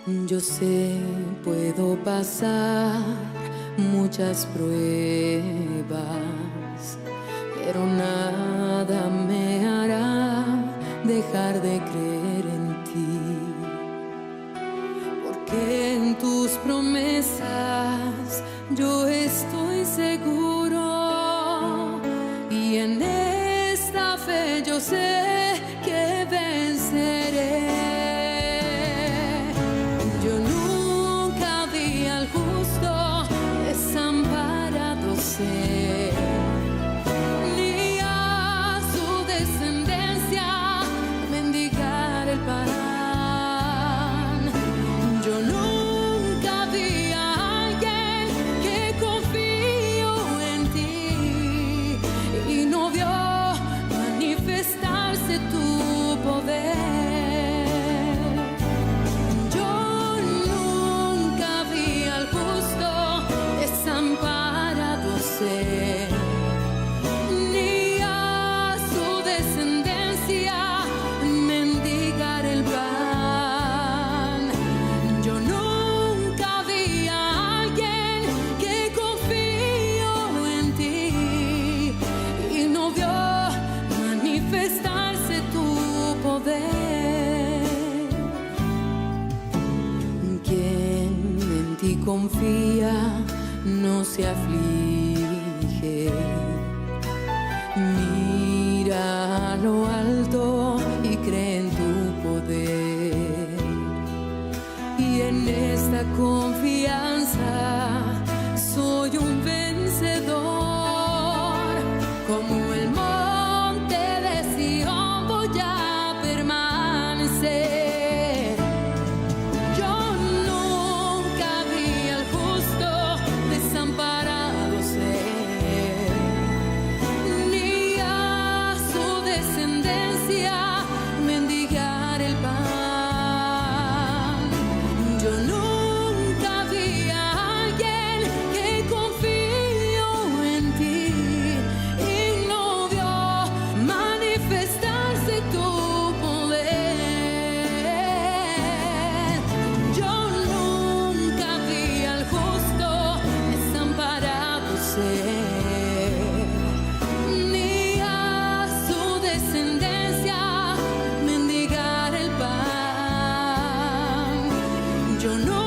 Yo sé, puedo pasar muchas pruebas, pero nada me hará dejar de creer en ti, porque en tus promesas yo estoy seguro, y en esta fe yo sé que venceré. Yo nunca vi al justo desamparado ser, ni a su descendencia mendigar el pan. Yo nunca vi a alguien que confió en ti y no vio manifestarse tu poder. Ni a su descendencia mendigar el pan. Yo nunca vi a alguien que confió en ti y no vio manifestarse tu poder. Quien en ti confía no se aflige, mira a lo alto y cree en tu poder, y en esta confianza soy un vencedor. Como el monte de Sión voy a permanecer. Yo nunca vi al justo desamparado ser, ni a su descendencia mendigar el pan. Yo nunca vi a alguien que confió en ti y no vio manifestarse tu poder. Yo nunca vi al justo desamparado ser, ni a su descendencia mendigar el pan. Yo no